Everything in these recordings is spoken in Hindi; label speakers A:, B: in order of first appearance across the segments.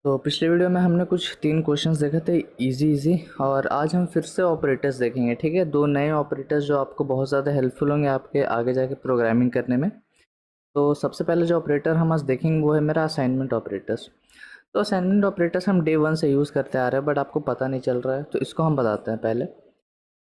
A: तो पिछले वीडियो में हमने कुछ 3 क्वेश्चंस देखे थे इजी इजी। और आज हम फिर से ऑपरेटर्स देखेंगे। ठीक है, 2 नए ऑपरेटर्स जो आपको बहुत ज़्यादा हेल्पफुल होंगे आपके आगे जाके प्रोग्रामिंग करने में। तो सबसे पहले जो ऑपरेटर हम आज देखेंगे वो है मेरा असाइनमेंट ऑपरेटर्स। तो असाइनमेंट ऑपरेटर्स हम डे 1 से यूज़ करते आ रहे हैं, बट आपको पता नहीं चल रहा है, तो इसको हम बताते हैं पहले।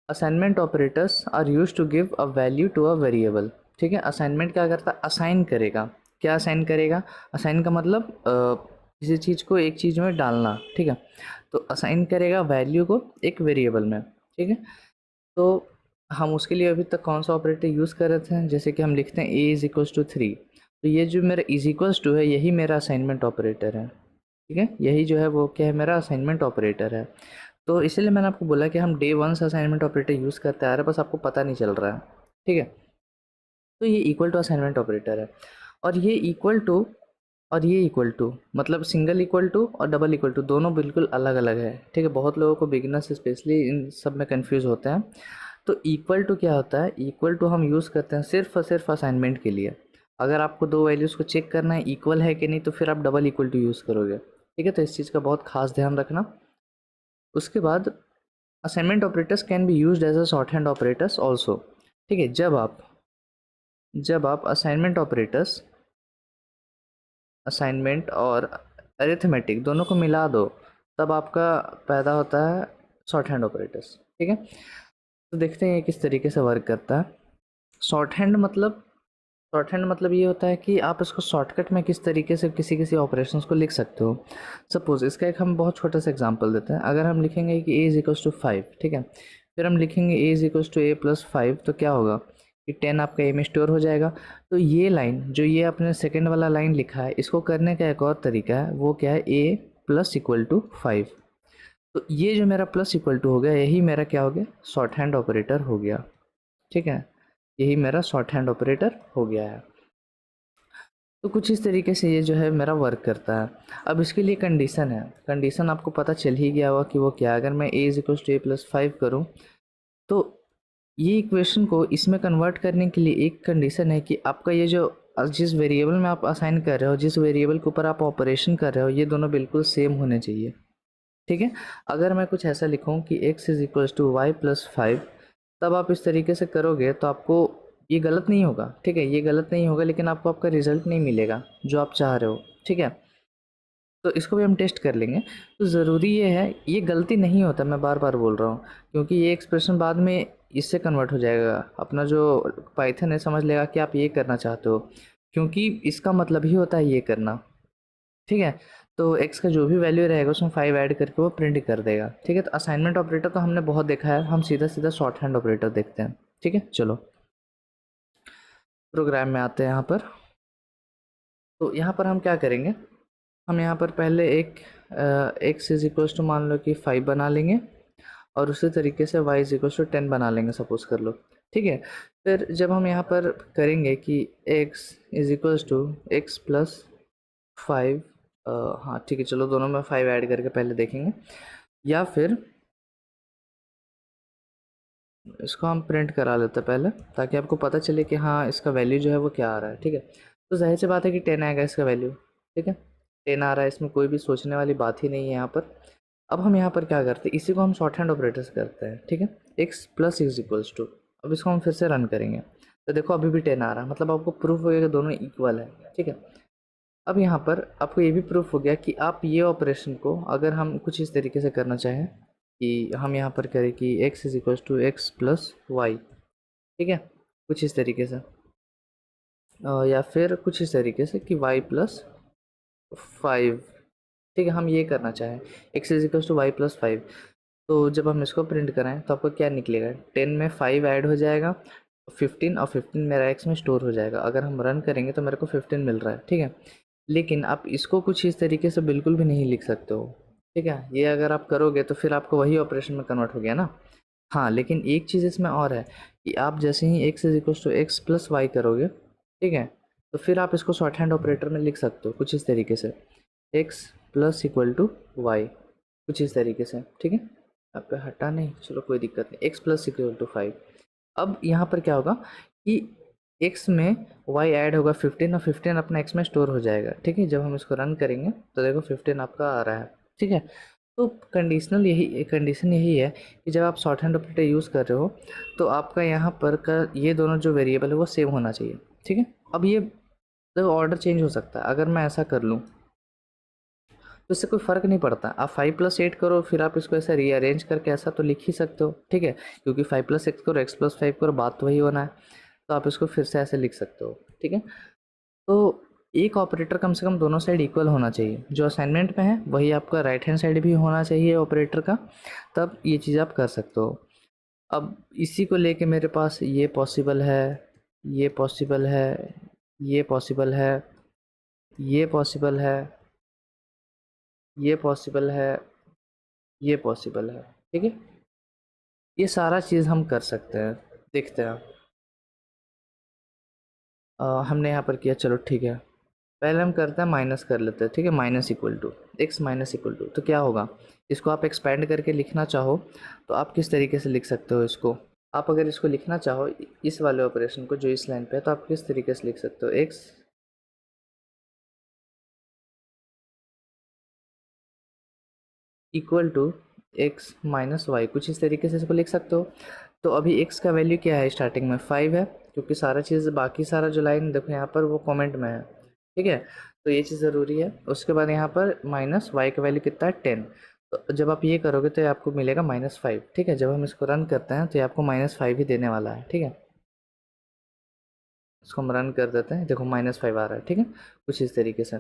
A: Assignment operators are use to give a value to a variable. ठीक है, असाइनमेंट क्या करता है? असाइन करेगा। क्या असाइन करेगा? असाइन का मतलब किसी चीज़ को एक चीज़ में डालना। ठीक है, तो असाइन करेगा वैल्यू को एक वेरिएबल में। ठीक है, तो हम उसके लिए अभी तक कौन सा ऑपरेटर यूज़ कर रहे थे? जैसे कि हम लिखते हैं ए इज इक्वल्स टू 3, तो ये जो मेरा इज इक्वल्स टू है यही मेरा असाइनमेंट ऑपरेटर है। ठीक है, यही जो है वो क्या है? मेरा असाइनमेंट ऑपरेटर है। तो इसीलिए मैंने आपको बोला कि हम डे 1 से असाइनमेंट ऑपरेटर यूज़ करते आ रहे हैं, बस आपको पता नहीं चल रहा है। ठीक है, तो ये इक्वल टू असाइनमेंट ऑपरेटर है। और ये इक्वल टू और ये इक्वल टू मतलब सिंगल इक्वल टू और डबल इक्वल टू दोनों बिल्कुल अलग अलग है। ठीक है, बहुत लोगों को बिगिनर्स स्पेशली इन सब में कंफ्यूज होते हैं। तो इक्वल टू क्या होता है? इक्वल टू हम यूज़ करते हैं सिर्फ और सिर्फ असाइनमेंट के लिए। अगर आपको दो वैल्यूज़ को चेक करना है इक्वल है कि नहीं, तो फिर आप डबल इक्वल टू यूज़ करोगे। ठीक है, तो इस चीज़ का बहुत खास ध्यान रखना। उसके बाद assignment operators can be used as a shorthand operators also. ठीक है, जब आप असाइनमेंट ऑपरेटर्स, असाइनमेंट और अरिथमेटिक दोनों को मिला दो, तब आपका पैदा होता है शॉर्ट हैंड ऑपरेटर्स। ठीक है, तो देखते हैं ये किस तरीके से वर्क करता है। शॉर्ट हैंड मतलब शॉर्ट हैंड मतलब ये होता है कि आप इसको शॉर्टकट में किस तरीके से किसी किसी ऑपरेशंस को लिख सकते हो। सपोज इसका एक हम बहुत छोटा सा एग्जांपल देते हैं। अगर हम लिखेंगे कि a इज इक्वल्स टू 5, ठीक है, फिर हम लिखेंगे a is equals to a plus 5, तो क्या होगा कि 10 आपका a में स्टोर हो जाएगा। तो ये लाइन जो ये आपने सेकेंड वाला लाइन लिखा है, इसको करने का एक और तरीका है, वो क्या है? a plus equal to 5। तो ये जो मेरा प्लस इक्वल टू हो गया, यही मेरा क्या हो गया? शॉर्ट हैंड ऑपरेटर हो गया। ठीक है, यही मेरा शॉर्ट हैंड ऑपरेटर हो गया है। तो कुछ इस तरीके से ये जो है मेरा वर्क करता है। अब इसके लिए कंडीशन है। कंडीशन आपको पता चल ही गया होगा कि वो क्या है। अगर मैं a is equals to a plus 5 करूँ, तो ये इक्वेशन को इसमें कन्वर्ट करने के लिए एक कंडीशन है कि आपका ये जो जिस वेरिएबल में आप असाइन कर रहे हो, जिस वेरिएबल के ऊपर आप ऑपरेशन कर रहे हो, ये दोनों बिल्कुल सेम होने चाहिए। ठीक है, अगर मैं कुछ ऐसा लिखूँ कि x is equals to y plus 5, तब आप इस तरीके से करोगे तो आपको ये गलत नहीं होगा। ठीक है, ये गलत नहीं होगा, लेकिन आपको आपका रिजल्ट नहीं मिलेगा जो आप चाह रहे हो। ठीक है, तो इसको भी हम टेस्ट कर लेंगे। तो ज़रूरी ये है, ये गलती नहीं होता, मैं बार बार बोल रहा हूँ, क्योंकि ये एक्सप्रेशन बाद में इससे कन्वर्ट हो जाएगा। अपना जो पाइथन है समझ लेगा कि आप ये करना चाहते हो, क्योंकि इसका मतलब ही होता है ये करना। ठीक है, तो x का जो भी वैल्यू रहेगा उसमें 5 ऐड करके वो प्रिंट कर देगा। ठीक है, तो असाइनमेंट ऑपरेटर तो हमने बहुत देखा है, हम सीधा सीधा शॉर्ट हैंड ऑपरेटर देखते हैं। ठीक है, चलो प्रोग्राम में आते हैं। यहाँ पर तो यहाँ पर हम क्या करेंगे? हम यहाँ पर पहले एक x इज इक्वल्स टू मान लो कि 5 बना लेंगे, और उसी तरीके से y इज इक्वल्स टू 10 बना लेंगे, सपोज कर लो। ठीक है, फिर जब हम यहाँ पर करेंगे कि x is equals to x plus 5, हाँ ठीक है, चलो दोनों में 5 ऐड करके पहले देखेंगे, या फिर इसको हम प्रिंट करा लेते हैं पहले, ताकि आपको पता चले कि हाँ इसका वैल्यू जो है वो क्या आ रहा है। ठीक है, तो जाहिर सी बात है कि 10 आएगा इसका वैल्यू। ठीक है, 10 आ रहा है, इसमें कोई भी सोचने वाली बात ही नहीं है यहाँ पर। अब हम यहाँ पर क्या करते हैं? इसी को हम शॉर्ट हैंड ऑपरेटर्स करते हैं। ठीक है, x plus is equals to, अब इसको हम फिर से रन करेंगे, तो देखो अभी भी 10 आ रहा है, मतलब आपको प्रूफ हो गया कि दोनों इक्वल है। ठीक है, अब यहाँ पर आपको ये भी प्रूफ हो गया कि आप ये ऑपरेशन को अगर हम कुछ इस तरीके से करना चाहें कि हम यहाँ पर करें कि x is equals to x plus y. ठीक है, कुछ इस तरीके से, या फिर कुछ इस तरीके से कि y प्लस 5। ठीक है, हम ये करना चाहें x is equals to y plus 5, तो जब हम इसको प्रिंट कराएं तो आपको क्या निकलेगा? 10 में 5 ऐड हो जाएगा, 15, और 15 मेरा x में स्टोर हो जाएगा। अगर हम रन करेंगे तो मेरे को 15 मिल रहा है। ठीक है, लेकिन आप इसको कुछ इस तरीके से बिल्कुल भी नहीं लिख सकते हो। ठीक है, ये अगर आप करोगे तो फिर आपको वही ऑपरेशन में कन्वर्ट हो गया ना। हाँ, लेकिन एक चीज़ इसमें और है कि आप जैसे ही x is equal to x plus y करोगे, ठीक है, तो फिर आप इसको शॉर्ट हैंड ऑपरेटर में लिख सकते हो कुछ इस तरीके से, x plus equal to y, कुछ इस तरीके से। ठीक है, आपका हटा नहीं, चलो कोई दिक्कत नहीं, x प्लस इक्वल टू 5। अब यहाँ पर क्या होगा कि x में y ऐड होगा 15 और 15 अपना x में स्टोर हो जाएगा। ठीक है, जब हम इसको रन करेंगे तो देखो 15 आपका आ रहा है। ठीक है, तो कंडीशन यही है कि जब आप शॉर्ट हैंड ऑपरेटर यूज़ कर रहे हो तो आपका यहाँ पर का ये दोनों जो वेरिएबल है वो सेम होना चाहिए। ठीक है, अब ये तो ऑर्डर चेंज हो सकता है। अगर मैं ऐसा कर लूँ तो इससे कोई फ़र्क नहीं पड़ता। आप 5+8 करो, फिर आप इसको ऐसा रीअरेंज करके ऐसा तो लिख ही सकते हो। ठीक है, क्योंकि 5+6 करो, x+5 करो, बात तो वही होना है। तो आप इसको फिर से ऐसे लिख सकते हो। ठीक है, तो एक ऑपरेटर कम से कम दोनों साइड इक्वल होना चाहिए। जो असाइनमेंट में है वही आपका राइट हैंड साइड भी होना चाहिए ऑपरेटर का, तब ये चीज़ आप कर सकते हो। अब इसी को लेके मेरे पास ये पॉसिबल है, ये पॉसिबल है, ये पॉसिबल है, ये पॉसिबल है, ये पॉसिबल है, ये पॉसिबल है। ठीक है, ये सारा चीज़ हम कर सकते हैं। देखते हैं। हमने यहाँ पर किया, चलो ठीक है। पहले हम करते हैं माइनस कर लेते हैं। ठीक है, minus equal to x minus equal to, तो क्या होगा? इसको आप एक्सपेंड करके लिखना चाहो तो आप किस तरीके से लिख सकते हो इसको? आप अगर इसको लिखना चाहो इस वाले ऑपरेशन को जो इस लाइन पे है, तो आप किस तरीके से लिख सकते हो? X equal to x minus y, कुछ इस तरीके से इसको लिख सकते हो। तो अभी एक्स का वैल्यू क्या है? स्टार्टिंग में 5 है, क्योंकि सारा चीज़ बाकी सारा जो लाइन देखो यहाँ पर वो कमेंट में है। ठीक है, तो ये चीज़ ज़रूरी है। उसके बाद यहाँ पर माइनस वाई का वैल्यू कितना है? 10। तो जब आप ये करोगे तो ये आपको मिलेगा -5। ठीक है, जब हम इसको रन करते हैं तो ये आपको -5 ही देने वाला है। ठीक है, इसको हम रन कर देते हैं, देखो -5 आ रहा है। ठीक है, कुछ इस तरीके से।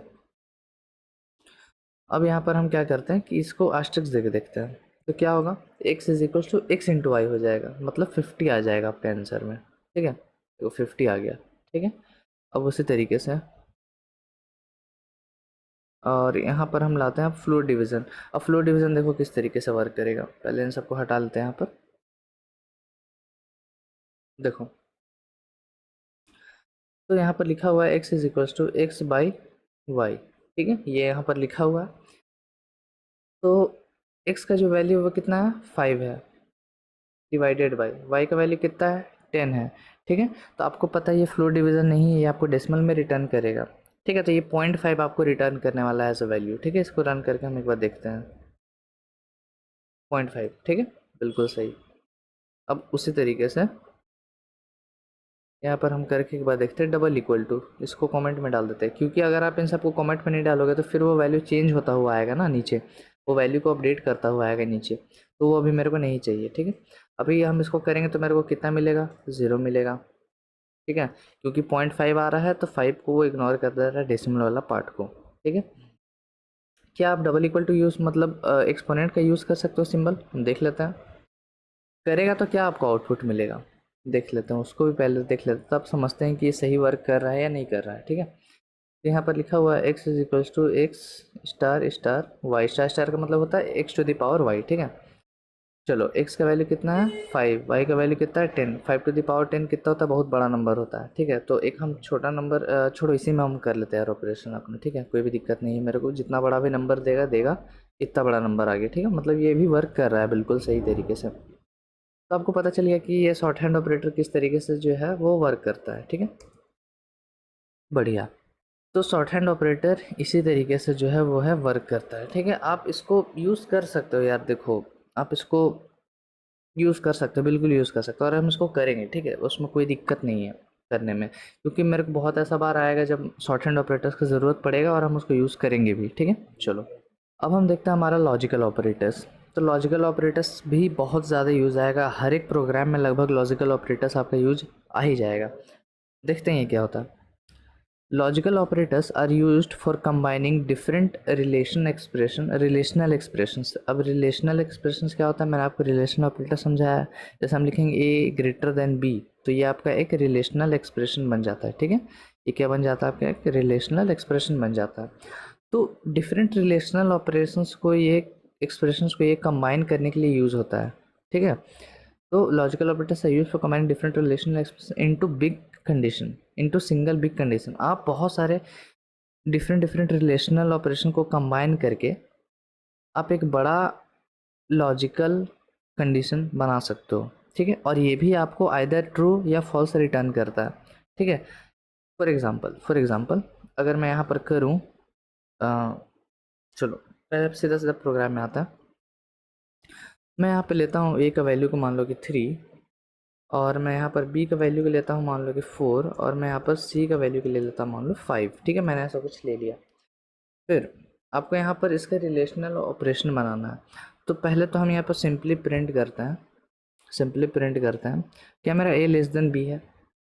A: अब यहाँ पर हम क्या करते हैं कि इसको आस्टेरिस्क देके देखते हैं, तो क्या होगा? x is equal to x into y हो जाएगा, मतलब 50 आ जाएगा आपके आंसर में। ठीक है, तो 50 आ गया। ठीक है, अब उसी तरीके से और यहाँ पर हम लाते हैं फ्लोर डिवीज़न। अब फ्लोर डिवीज़न देखो किस तरीके से वर्क करेगा। पहले इन सबको हटा लेते हैं यहाँ पर। देखो, तो यहाँ पर लिखा हुआ है x is equal to x by y. ठीक है, ये यहाँ पर लिखा हुआ है। तो x का जो वैल्यू है वो कितना है? 5 है, डिवाइडेड बाई y का वैल्यू कितना है? 10 है। ठीक है, तो आपको पता है ये फ्लोर डिवीजन नहीं है, ये आपको डेसिमल में रिटर्न करेगा। ठीक है, तो ये 0.5 आपको रिटर्न करने वाला है एज अ वैल्यू। ठीक है, इसको रन करके हम एक बार देखते हैं। 0.5, ठीक है, बिल्कुल सही। अब उसी तरीके से यहाँ पर हम करके एक बार देखते हैं डबल इक्वल टू, इसको कमेंट में डाल देते हैं, क्योंकि अगर आप इन सबको कमेंट में नहीं डालोगे तो फिर वो वैल्यू चेंज होता हुआ आएगा ना नीचे, वो वैल्यू को अपडेट करता हुआ आएगा नीचे, तो वो अभी मेरे को नहीं चाहिए। ठीक है, अभी हम इसको करेंगे तो मेरे को कितना मिलेगा? 0 मिलेगा। ठीक है, क्योंकि 0.5 आ रहा है तो 5 को वो इग्नोर कर दे रहा है, डेसिमल वाला पार्ट को। ठीक है, क्या आप डबल इक्वल टू यूज़ मतलब एक्सपोनेंट का यूज़ कर सकते हो सिंबल? हम देख लेते हैं। करेगा तो क्या आपको आउटपुट मिलेगा, देख लेते हैं, उसको भी पहले देख लेते हैं, तब समझते हैं कि ये सही वर्क कर रहा है या नहीं कर रहा है। ठीक है, तो यहाँ पर लिखा हुआ है x is equals to x star star y, star star का मतलब होता है x to the power y. ठीक है, चलो एक्स का वैल्यू कितना है? 5, वाई का वैल्यू कितना है? 10। 5 टू द पावर 10 कितना होता है? बहुत बड़ा नंबर होता है। ठीक है, तो एक हम छोटा नंबर छोड़ो, इसी में हम कर लेते हैं यार ऑपरेशन अपने। ठीक है, कोई भी दिक्कत नहीं है मेरे को, जितना बड़ा भी नंबर देगा देगा, इतना बड़ा नंबर आ गया। ठीक है, मतलब ये भी वर्क कर रहा है बिल्कुल सही तरीके से। तो आपको पता चल गया कि ये शॉर्ट हैंड ऑपरेटर किस तरीके से जो है वो वर्क करता है। ठीक है, बढ़िया। तो शॉर्ट हैंड ऑपरेटर इसी तरीके से जो है वो है वर्क करता है। ठीक है, आप इसको यूज़ कर सकते हो यार, देखो आप इसको यूज़ कर सकते हो, बिल्कुल यूज़ कर सकते हो, और हम इसको करेंगे। ठीक है, उसमें कोई दिक्कत नहीं है करने में, क्योंकि मेरे को बहुत ऐसा बार आएगा जब शॉर्ट हैंड ऑपरेटर्स की ज़रूरत पड़ेगा और हम उसको यूज़ करेंगे भी। ठीक है, चलो अब हम देखते हैं हमारा लॉजिकल ऑपरेटर्स। तो लॉजिकल ऑपरेटर्स भी बहुत ज़्यादा यूज़ आएगा, हर एक प्रोग्राम में लगभग लॉजिकल ऑपरेटर्स आपका यूज आ ही जाएगा। देखते हैं ये क्या होता है। Logical operators are used for combining different relational expressions. अब रिलेशनल एक्सप्रेशंस क्या होता है? मैंने आपको रिलेशनल ऑपरेटर समझाया। जैसे हम लिखेंगे ए ग्रेटर देन बी, तो ये आपका एक रिलेशनल एक्सप्रेशन बन जाता है। ठीक है, ये क्या बन जाता है? आपका एक रिलेशनल एक्सप्रेशन बन जाता है। तो डिफरेंट रिलेशनल ऑपरेशंस को ये एक्सप्रेशंस को ये कंबाइन करने के लिए यूज़ होता है। ठीक है, तो logical operators are used for combining different relational expression into big condition, into single big condition. आप बहुत सारे डिफरेंट डिफरेंट रिलेशनल ऑपरेशन को कंबाइन करके आप एक बड़ा लॉजिकल कंडीशन बना सकते हो। ठीक है, और ये भी आपको आइदर ट्रू या फॉल्स रिटर्न करता है। ठीक है। फॉर एग्ज़ाम्पल अगर मैं यहाँ पर करूँ, चलो पहले सीधा सीधा प्रोग्राम में आता है। मैं यहाँ पे लेता हूँ ए का वैल्यू को मान लो कि 3, और मैं यहाँ पर बी का वैल्यू को लेता हूँ मान लो कि 4, और मैं यहाँ पर सी का वैल्यू को ले लेता हूँ मान लो 5। ठीक है, मैंने ऐसा कुछ ले लिया। फिर आपको यहाँ पर इसका रिलेशनल ऑपरेशन बनाना है। तो पहले तो हम यहाँ पर सिंपली प्रिंट करते हैं क्या मेरा ए लेस देन बी है।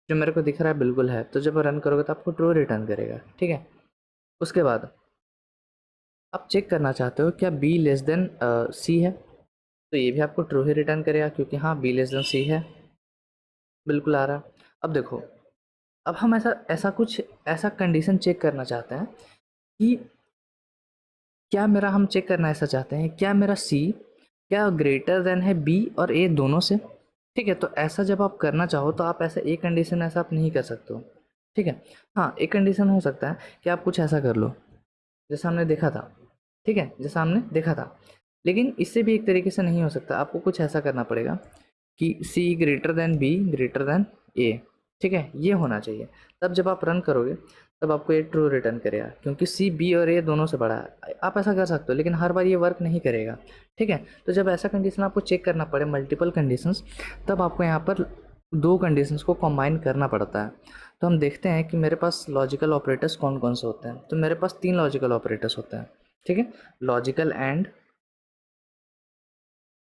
A: जो मेरे को दिख रहा है बिल्कुल है, तो जब रन करोगे तो आपको ट्रू रिटर्न करेगा। ठीक है, उसके बाद आप चेक करना चाहते हो क्या बी लेस देन सी है, तो ये भी आपको ट्रू ही रिटर्न करेगा, क्योंकि हाँ बी लेस देन सी है, बिल्कुल आ रहा है। अब देखो, अब हम ऐसा कंडीशन चेक करना चाहते हैं कि हम चेक करना ऐसा चाहते हैं क्या मेरा सी क्या ग्रेटर देन है बी और ए दोनों से। ठीक है, तो ऐसा जब आप करना चाहो तो आप ऐसा एक कंडीशन ऐसा आप नहीं कर सकते हो। ठीक है, हाँ एक कंडीशन हो सकता है कि आप कुछ ऐसा कर लो जैसा हमने देखा था। ठीक है, जैसा हमने देखा था, लेकिन इससे भी एक तरीके से नहीं हो सकता। आपको कुछ ऐसा करना पड़ेगा कि C greater than B greater than A. ठीक है, ये होना चाहिए। तब जब आप रन करोगे तब आपको ये ट्रू रिटर्न करेगा, क्योंकि सी बी और ए दोनों से बड़ा है। आप ऐसा कर सकते हो, लेकिन हर बार ये वर्क नहीं करेगा। ठीक है, तो जब ऐसा कंडीशन आपको चेक करना पड़े, मल्टीपल कंडीशंस, तब आपको यहाँ पर दो कंडीशंस को कंबाइन करना पड़ता है। तो हम देखते हैं कि मेरे पास लॉजिकल ऑपरेटर्स कौन कौन से होते हैं। तो मेरे पास 3 लॉजिकल ऑपरेटर्स होते हैं। ठीक है,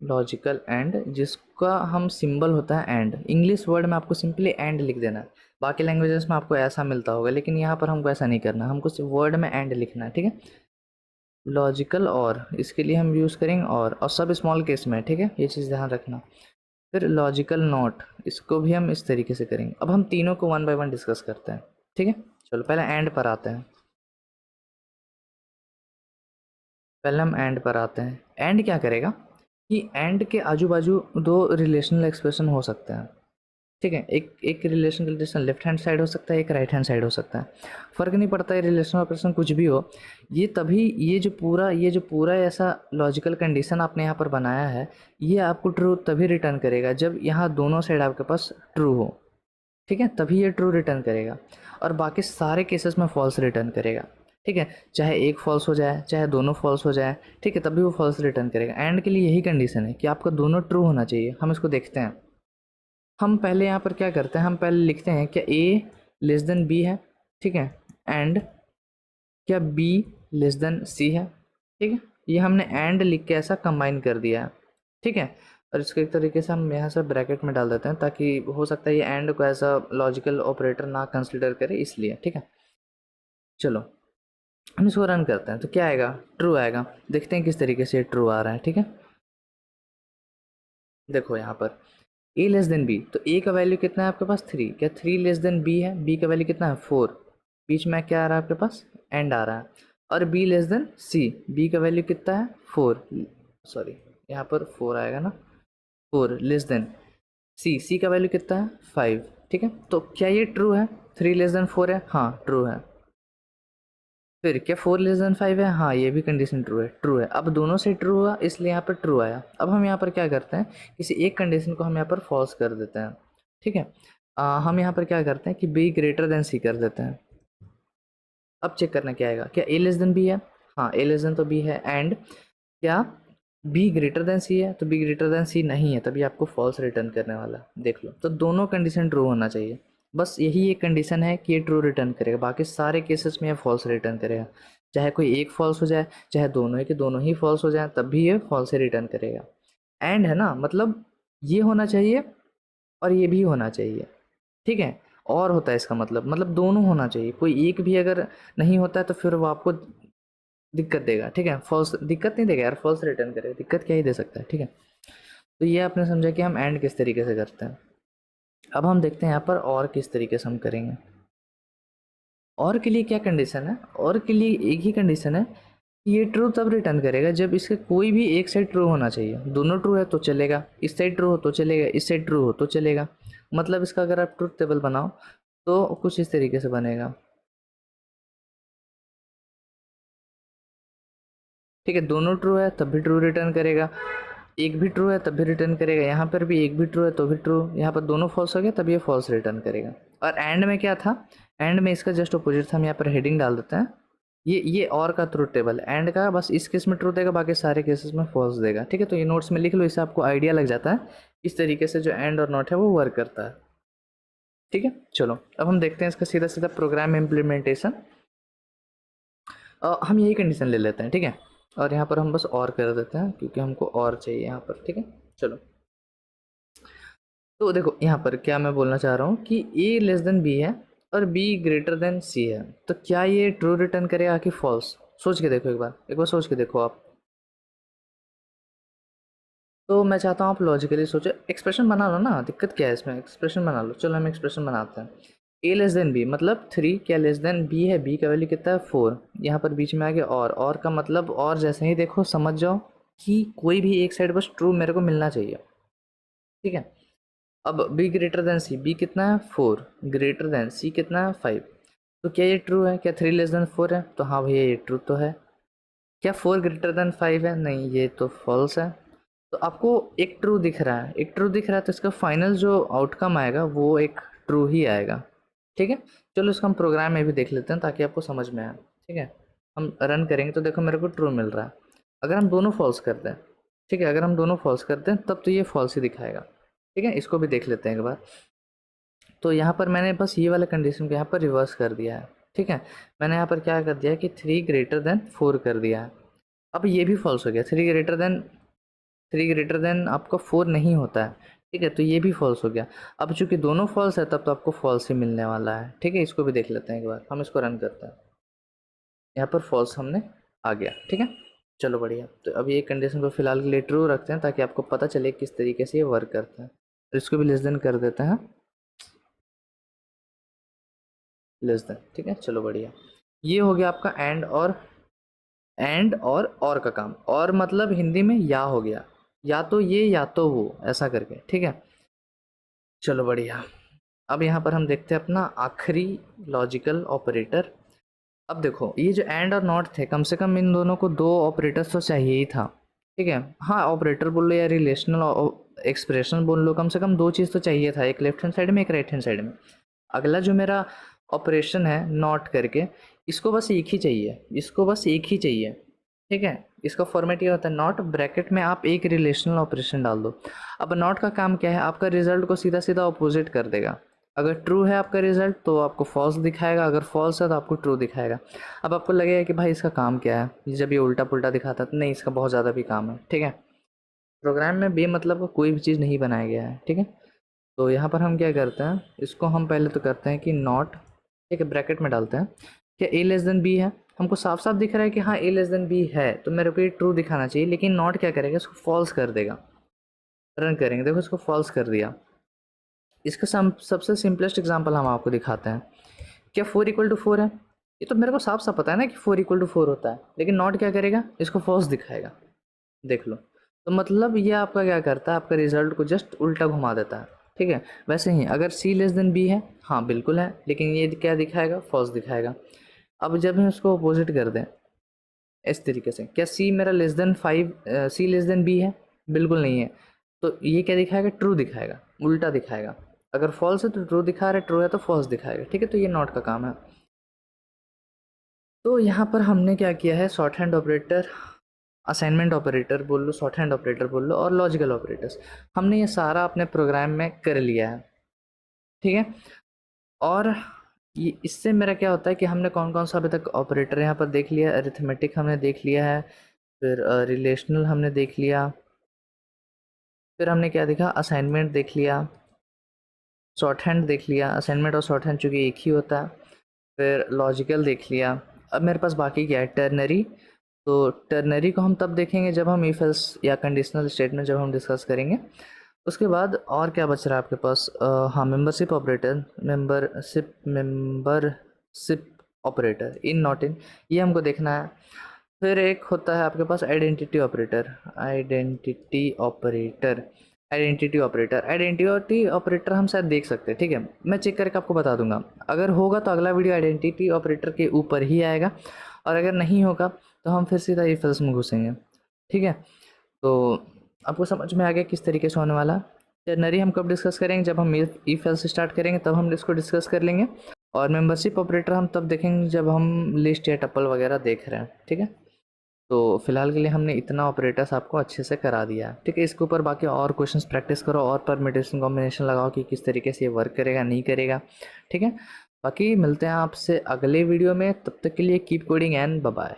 A: लॉजिकल एंड जिसका हम सिंबल होता है एंड। इंग्लिश वर्ड में आपको सिंपली एंड लिख देना है। बाकी लैंग्वेजेस में आपको ऐसा मिलता होगा, लेकिन यहाँ पर हमको ऐसा नहीं करना, हमको सिर्फ वर्ड में एंड लिखना है। ठीक है, लॉजिकल और इसके लिए हम यूज़ करेंगे और सब स्मॉल केस में। ठीक है, ये चीज़ ध्यान रखना। फिर लॉजिकल नॉट, इसको भी हम इस तरीके से करेंगे। अब हम तीनों को वन बाय वन डिस्कस करते हैं। ठीक है, चलो पहले हम एंड पर आते हैं। एंड क्या करेगा कि एंड के आजू बाजू दो रिलेशनल एक्सप्रेशन हो सकते हैं। ठीक है, एक एक रिलेशन लेफ्ट हैंड साइड हो सकता है, एक राइट हैंड साइड हो सकता है। फ़र्क नहीं पड़ता है रिलेशन ऑपरेशन कुछ भी हो। ये तभी ये जो पूरा ऐसा लॉजिकल कंडीशन आपने यहाँ पर बनाया है, ये आपको ट्रू तभी रिटर्न करेगा जब यहाँ दोनों साइड आपके पास ट्रू हो। ठीक है, तभी ये ट्रू रिटर्न करेगा, और बाकी सारे केसेस में फॉल्स रिटर्न करेगा। ठीक है, चाहे एक फॉल्स हो जाए चाहे दोनों फॉल्स हो जाए, ठीक है, तभी वो फॉल्स रिटर्न करेगा। एंड के लिए यही कंडीशन है कि आपका दोनों ट्रू होना चाहिए। हम इसको देखते हैं। हम पहले यहाँ पर क्या करते हैं, हम पहले लिखते हैं क्या ए लेस देन बी है। ठीक है, एंड क्या बी लेस देन सी है। ठीक है, ये हमने एंड लिख के ऐसा कंबाइन कर दिया है। ठीक है, और इसको एक तरीके से हम यहाँ से ब्रैकेट में डाल देते हैं, ताकि हो सकता है ये एंड को ऐसा लॉजिकल ऑपरेटर ना कंसिडर करे, इसलिए। ठीक है, चलो हम इसको रन करते हैं तो क्या आएगा, ट्रू आएगा। देखते हैं किस तरीके से ट्रू आ रहा है। ठीक है, देखो यहाँ पर ए लेस देन बी, तो ए का वैल्यू कितना है आपके पास 3, क्या 3 लेस देन बी है। बी का वैल्यू कितना है 4, बीच में क्या आ रहा है आपके पास एंड आ रहा है। और b less than c, b का वैल्यू कितना है 4, सॉरी यहाँ पर 4 आएगा ना, 4 लेस देन सी का वैल्यू कितना है 5। ठीक है, तो क्या ये ट्रू है, 3 लेस देन 4 है, हाँ ट्रू है। फिर क्या 4 लेस देन 5 है, हाँ ये भी कंडीशन ट्रू है। अब दोनों से ट्रू हुआ, इसलिए यहाँ पर ट्रू आया। अब हम यहाँ पर क्या करते हैं, किसी एक कंडीशन को हम यहाँ पर फॉल्स कर देते हैं। ठीक है, हम यहाँ पर क्या करते हैं कि बी ग्रेटर देन सी कर देते हैं। अब चेक करना क्या आएगा, क्या ए लेस देन बी है, हाँ ए लेस देन तो बी है। एंड क्या बी ग्रेटर देन सी है, तो बी ग्रेटर देन सी नहीं है, तभी आपको फॉल्स रिटर्न करने वाला। देख लो, तो दोनों कंडीशन ट्रू होना चाहिए। बस यही एक कंडीशन है कि ये ट्रू रिटर्न करेगा, बाकी सारे केसेस में ये फॉल्स रिटर्न करेगा। चाहे कोई एक फॉल्स हो जाए, चाहे दोनों है कि दोनों ही फॉल्स हो जाए, तब भी ये फॉल्स ही रिटर्न करेगा। एंड है ना, मतलब ये होना चाहिए और ये भी होना चाहिए। ठीक है, और होता है इसका मतलब दोनों होना चाहिए। कोई एक भी अगर नहीं होता है तो फिर वो आपको दिक्कत देगा। ठीक है, फॉल्स दिक्कत नहीं देगा यार, फॉल्स रिटर्न करेगा, दिक्कत क्या ही दे सकता है। ठीक है, तो ये आपने समझा कि हम एंड किस तरीके से करते हैं। अब हम देखते हैं यहाँ पर और किस तरीके से हम करेंगे। और के लिए क्या कंडीशन है, और के लिए एक ही कंडीशन है कि ये ट्रू तब रिटर्न करेगा जब इसके कोई भी एक साइड ट्रू होना चाहिए। दोनों ट्रू है तो चलेगा, इस साइड ट्रू हो तो चलेगा, इस साइड ट्रू हो तो चलेगा। मतलब इसका अगर आप ट्रूथ टेबल बनाओ तो कुछ इस तरीके से बनेगा। ठीक है, दोनों ट्रू है तब भी ट्रू रिटर्न करेगा, एक भी ट्रू है तब भी रिटर्न करेगा, यहाँ पर भी एक भी ट्रू है तो भी ट्रू, यहाँ पर दोनों फॉल्स हो गया तब ये फॉल्स रिटर्न करेगा। और एंड में क्या था, एंड में इसका जस्ट अपोजिट था, हम यहाँ पर हेडिंग डाल देते हैं, ये और का ट्रू टेबल, एंड का बस इस केस में ट्रू देगा, बाकी सारे केसेस में फॉल्स देगा। ठीक है, तो ये नोट्स में लिख लो, इससे आपको आइडिया लग जाता है इस तरीके से जो एंड और नॉट है वो वर्क करता है। ठीक है, चलो अब हम देखते हैं इसका सीधा सीधा प्रोग्राम इम्प्लीमेंटेशन। हम यही कंडीशन ले लेते हैं, ठीक है, और यहाँ पर हम बस और कर देते हैं क्योंकि हमको और चाहिए यहाँ पर। ठीक है, चलो तो देखो यहाँ पर क्या मैं बोलना चाह रहा हूँ कि ए लेस देन बी है और बी ग्रेटर देन सी है, तो क्या ये ट्रू रिटर्न करेगा कि फॉल्स? सोच के देखो, एक बार सोच के देखो आप। तो मैं चाहता हूँ आप लॉजिकली सोचो, एक्सप्रेशन बना लो ना, दिक्कत क्या है इसमें, एक्सप्रेशन बना लो। चलो हम एक्सप्रेशन बनाते हैं। ए लेस देन बी मतलब 3, क्या लेस देन बी है, बी का वैल्यू कितना है 4, यहाँ पर बीच में आ गया और का मतलब और, जैसे ही देखो समझ जाओ कि कोई भी एक साइड बस ट्रू मेरे को मिलना चाहिए। ठीक है, अब b greater than c, b कितना है 4, ग्रेटर देन सी कितना है 5, तो क्या ये ट्रू है? क्या 3 लेस देन 4 है? तो हाँ भैया ये ट्रू तो है। क्या 4 ग्रेटर देन 5 है? नहीं, ये तो फॉल्स है। तो आपको एक ट्रू दिख रहा है, एक ट्रू दिख रहा है, तो इसका फाइनल जो आउटकम आएगा वो एक ट्रू ही आएगा। ठीक है, चलो इसको हम प्रोग्राम में भी देख लेते हैं ताकि आपको समझ में आए। ठीक है, हम रन करेंगे तो देखो मेरे को ट्रू मिल रहा है। अगर हम दोनों फॉल्स कर दें, ठीक है, अगर हम दोनों फॉल्स करते हैं तब तो ये फॉल्स ही दिखाएगा। ठीक है, इसको भी देख लेते हैं एक बार। तो यहाँ पर मैंने बस ये वाला कंडीशन को यहाँ पर रिवर्स कर दिया है। ठीक है, मैंने यहाँ पर क्या कर दिया है कि 3 ग्रेटर देन 4 कर दिया है। अब ये भी फॉल्स हो गया, 3 ग्रेटर देन आपका 4 नहीं होता है। ठीक है, तो ये भी फॉल्स हो गया। अब चूंकि दोनों फॉल्स है तब तो आपको फॉल्स ही मिलने वाला है। ठीक है, इसको भी देख लेते हैं एक बार, हम इसको रन करते हैं। यहाँ पर फॉल्स हमने आ गया। ठीक है, चलो बढ़िया। तो अब ये कंडीशन को फिलहाल के लिए ट्रू रखते हैं ताकि आपको पता चले किस तरीके से ये वर्क करता है। तो इसको भी लेस देन कर देते हैं, लेस देन। ठीक है, चलो बढ़िया। ये हो गया आपका एंड और का काम, और मतलब हिंदी में या हो गया, या तो ये या तो वो, ऐसा करके। ठीक है, चलो बढ़िया। अब यहाँ पर हम देखते हैं अपना आखिरी लॉजिकल ऑपरेटर। अब देखो ये जो एंड और नॉट थे, कम से कम इन दोनों को दो ऑपरेटर्स तो चाहिए ही था। ठीक है, हाँ ऑपरेटर बोल लो या रिलेशनल एक्सप्रेशन बोल लो, कम से कम दो चीज़ तो चाहिए था, एक लेफ्ट हैंड साइड में एक राइट हैंड साइड में। अगला जो मेरा ऑपरेशन है नॉट करके, इसको बस एक ही चाहिए, इसको बस एक ही चाहिए। ठीक है, इसका फॉर्मेट ये होता है, नॉट ब्रैकेट में आप एक रिलेशनल ऑपरेशन डाल दो। अब नॉट का काम क्या है, आपका रिजल्ट को सीधा सीधा अपोजिट कर देगा। अगर ट्रू है आपका रिजल्ट तो आपको फॉल्स दिखाएगा, अगर फॉल्स है तो आपको ट्रू दिखाएगा। अब आपको लगेगा कि भाई इसका काम क्या है, जब ये उल्टा पुल्टा दिखाता है, तो नहीं, इसका बहुत ज़्यादा भी काम है। ठीक है, प्रोग्राम में बेमतलब का कोई भी चीज़ नहीं बनाया गया है। ठीक है, तो यहाँ पर हम क्या करते हैं, इसको हम पहले तो करते हैं कि नॉट, ठीक है, ब्रैकेट में डालते हैं, क्या ए लेस देन बी है, हमको साफ साफ दिख रहा है कि हाँ ए लेस देन बी है, तो मेरे को ये ट्रू दिखाना चाहिए, लेकिन नॉट क्या करेगा, इसको फॉल्स कर देगा। रन करेंगे, देखो इसको फॉल्स कर दिया। इसका सबसे सिंपलेस्ट एग्जांपल हम आपको दिखाते हैं। क्या 4 इक्वल टू 4 है? ये तो मेरे को साफ साफ पता है ना कि 4 इक्वल टू 4 होता है, लेकिन नॉट क्या करेगा, इसको फॉल्स दिखाएगा। देख लो, तो मतलब ये आपका क्या करता है, आपका रिजल्ट को जस्ट उल्टा घुमा देता है। ठीक है, वैसे ही अगर सी लेस देन बी है, हाँ बिल्कुल है, लेकिन ये क्या दिखाएगा, फॉल्स दिखाएगा। अब जब हम इसको अपोजिट कर दें इस तरीके से, क्या सी मेरा लेस देन 5, सी लेस देन बी है? बिल्कुल नहीं है, तो ये क्या दिखाएगा, ट्रू दिखाएगा, उल्टा दिखाएगा। अगर फॉल्स है तो ट्रू दिखा रहा है, ट्रू है तो फॉल्स दिखाएगा। ठीक है, तो ये नॉट का काम है। तो यहाँ पर हमने क्या किया है, short hand operator, assignment operator बोल लो, शॉर्ट हैंड ऑपरेटर बोल लो, और लॉजिकल ऑपरेटर्स, हमने ये सारा अपने प्रोग्राम में कर लिया है। ठीक है, और ये इससे मेरा क्या होता है कि हमने कौन कौन सा अभी तक ऑपरेटर यहाँ पर देख लिया, अरिथमेटिक हमने देख लिया है, फिर रिलेशनल हमने देख लिया, फिर हमने क्या देखा, असाइनमेंट देख लिया, शॉर्ट हैंड देख लिया, असाइनमेंट और शॉर्ट हैंड चूँकि एक ही होता है, फिर लॉजिकल देख लिया। अब मेरे पास बाकी क्या है, टर्नरी। तो टर्नरी को हम तब देखेंगे जब हम इफ एल्स या कंडीशनल स्टेटमेंट जब हम डिस्कस करेंगे। उसके बाद और क्या बच रहा है आपके पास, हाँ membership operator, membership operator, in not in, ये हमको देखना है। फिर एक होता है आपके पास आइडेंटिटी ऑपरेटर, आइडेंटिटी ऑपरेटर हम शायद देख सकते हैं। ठीक है, मैं चेक करके आपको बता दूंगा, अगर होगा तो अगला वीडियो आइडेंटिटी ऑपरेटर के ऊपर ही आएगा, और अगर नहीं होगा तो हम फिर सीधा इफ एल्स में घुसेंगे। ठीक है, तो आपको समझ में आ गया किस तरीके से होने वाला। टर्नरी हम कब डिस्कस करेंगे, जब हम इफ एल्स स्टार्ट करेंगे तब हम इसको डिस्कस कर लेंगे। और मेंबरशिप ऑपरेटर हम तब देखेंगे जब हम लिस्ट या टपल वगैरह देख रहे हैं, ठीक है। तो फिलहाल के लिए हमने इतना ऑपरेटर्स आपको अच्छे से करा दिया है, ठीक है। इसके ऊपर बाकी और क्वेश्चंस प्रैक्टिस करो और परम्यूटेशन कॉम्बिनेशन लगाओ कि किस तरीके से ये वर्क करेगा नहीं करेगा, ठीक है। बाकी मिलते हैं आपसे अगले वीडियो में, तब तक के लिए keep coding and bye bye.